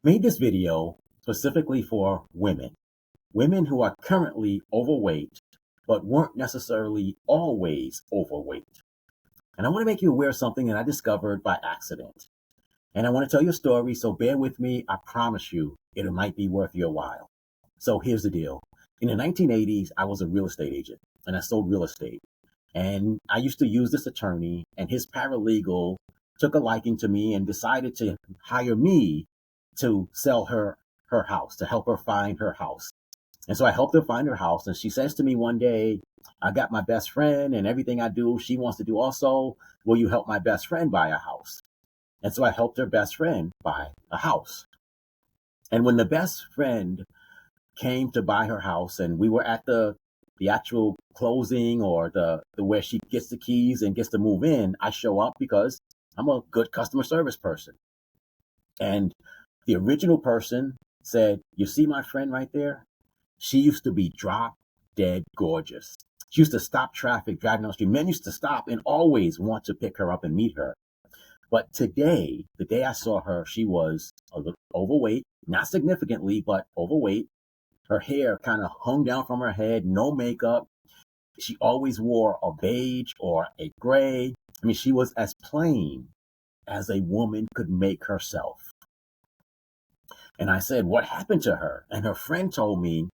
Made this video specifically for women who are currently overweight, but weren't necessarily always overweight. And I want to make you aware of something that I discovered by accident. And I want to tell you a story, so bear with me. I promise you it might be worth your while. So here's the deal. In the 1980s, I was a real estate agent and I sold real estate. And I used to use this attorney, and his paralegal took a liking to me and decided to hire me to sell her house, to help her find her house. And so I helped her find her house. And she says to me one day, I got my best friend, and everything I do, she wants to do also. Will you help my best friend buy a house? And so I helped her best friend buy a house. And when the best friend came to buy her house and we were at the actual closing, or the where she gets the keys and gets to move in, I show up because I'm a good customer service person. And the original person said, you see my friend right there? She used to be drop dead gorgeous. She used to stop traffic driving down the street. Men used to stop and always want to pick her up and meet her. But today, the day I saw her, she was a little overweight, not significantly, but overweight. Her hair kind of hung down from her head, no makeup. She always wore a beige or a gray. I mean, she was as plain as a woman could make herself. And I said, what happened to her? And her friend told me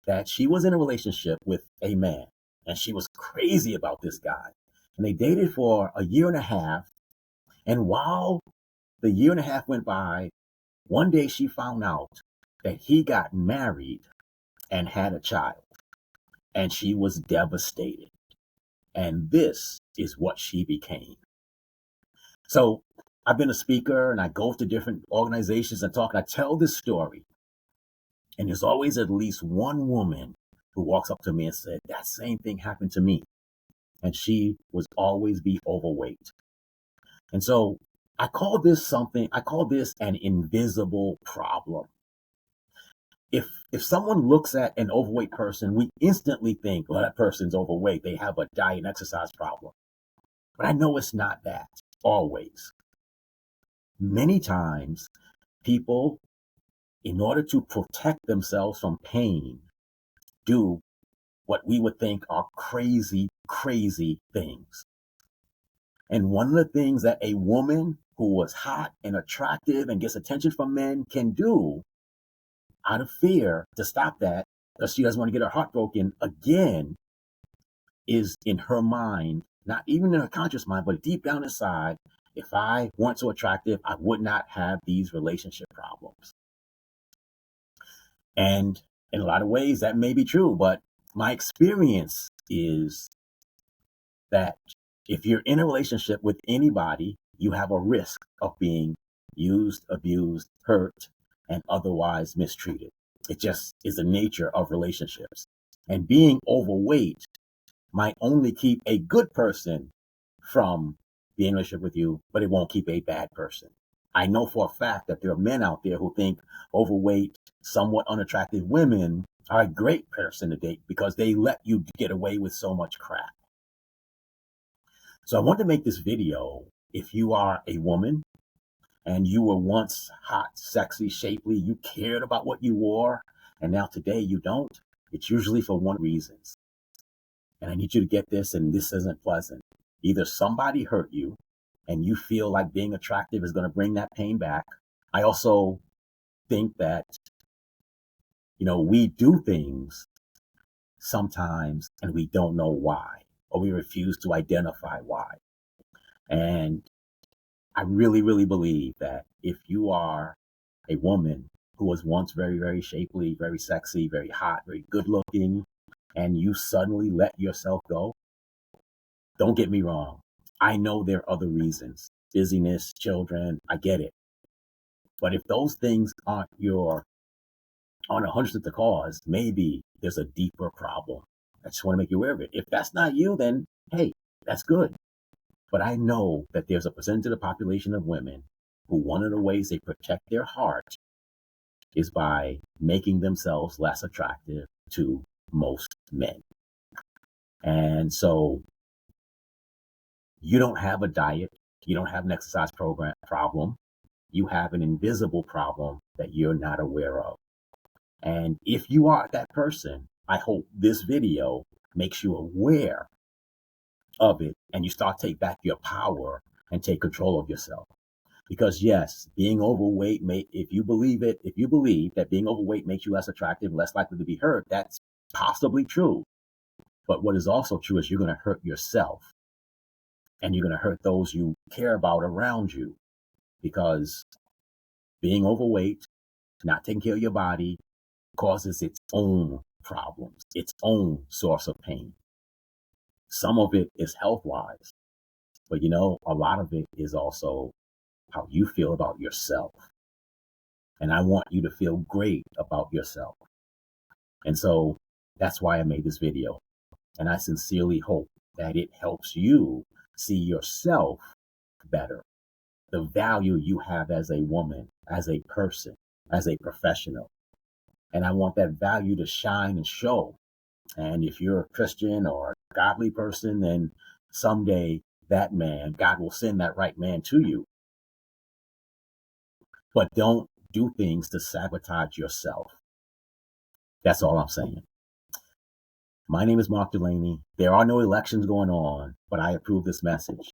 that she was in a relationship with a man and she was crazy about this guy. And they dated for a year and a half. And while the year and a half went by, one day she found out that he got married and had a child. And she was devastated. And this is what she became. So I've been a speaker and I go to different organizations and talk, and I tell this story. And there's always at least one woman who walks up to me and said, that same thing happened to me. And she was always be overweight. And so I call this an invisible problem. If someone looks at an overweight person, we instantly think, well, that person's overweight. They have a diet and exercise problem. But I know it's not that always. Many times people, in order to protect themselves from pain, do what we would think are crazy, crazy things. And one of the things that a woman who was hot and attractive and gets attention from men can do out of fear to stop that, because she doesn't want to get her heart broken again, is in her mind, not even in her conscious mind, but deep down inside, if I weren't so attractive, I would not have these relationship problems. And in a lot of ways, that may be true, but my experience is that if you're in a relationship with anybody, you have a risk of being used, abused, hurt, and otherwise mistreated. It just is the nature of relationships. And being overweight might only keep a good person from being in a relationship with you, but it won't keep a bad person. I know for a fact that there are men out there who think overweight, somewhat unattractive women are a great person to date because they let you get away with so much crap. So I want to make this video. If you are a woman and you were once hot, sexy, shapely, you cared about what you wore, and now today you don't, it's usually for one reason. And I need you to get this, and this isn't pleasant. Either somebody hurt you and you feel like being attractive is going to bring that pain back. I also think that, we do things sometimes and we don't know why, or we refuse to identify why. And I really, really believe that if you are a woman who was once very, very shapely, very sexy, very hot, very good looking, and you suddenly let yourself go, don't get me wrong. I know there are other reasons. Busyness, children, I get it. But if those things aren't 100% the cause, maybe there's a deeper problem. I just want to make you aware of it. If that's not you, then hey, that's good. But I know that there's a percentage of the population of women who one of the ways they protect their heart is by making themselves less attractive to most men. And so you don't have a diet, you don't have an exercise program problem, you have an invisible problem that you're not aware of. And if you are that person, I hope this video makes you aware of it and you start to take back your power and take control of yourself. Because yes, being overweight if you believe that being overweight makes you less attractive, less likely to be hurt, that's possibly true. But what is also true is you're going to hurt yourself and you're going to hurt those you care about around you, because being overweight, not taking care of your body, causes its own problems, its own source of pain. Some of it is health wise, but a lot of it is also how you feel about yourself. And I want you to feel great about yourself. And so that's why I made this video. And I sincerely hope that it helps you see yourself better, the value you have as a woman, as a person, as a professional. And I want that value to shine and show. And if you're a Christian or a godly person, then someday that man, God will send that right man to you. But don't do things to sabotage yourself. That's all I'm saying. My name is Mark Delaney. There are no elections going on, but I approve this message.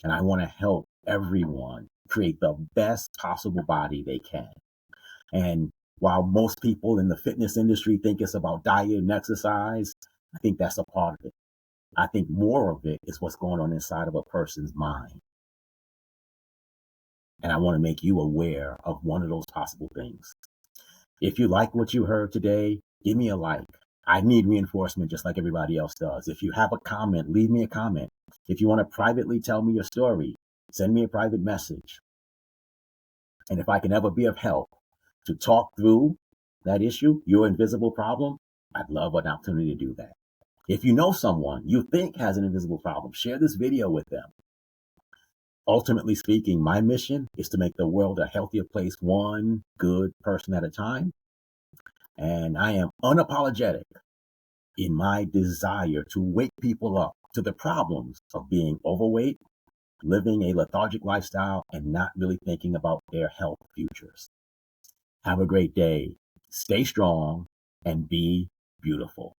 And I want to help everyone create the best possible body they can. And while most people in the fitness industry think it's about diet and exercise, I think that's a part of it. I think more of it is what's going on inside of a person's mind. And I want to make you aware of one of those possible things. If you like what you heard today, give me a like. I need reinforcement just like everybody else does. If you have a comment, leave me a comment. If you want to privately tell me your story, send me a private message. And if I can ever be of help to talk through that issue, your invisible problem, I'd love an opportunity to do that. If you know someone you think has an invisible problem, share this video with them. Ultimately speaking, my mission is to make the world a healthier place, one good person at a time. And I am unapologetic in my desire to wake people up to the problems of being overweight, living a lethargic lifestyle, and not really thinking about their health futures. Have a great day. Stay strong and be beautiful.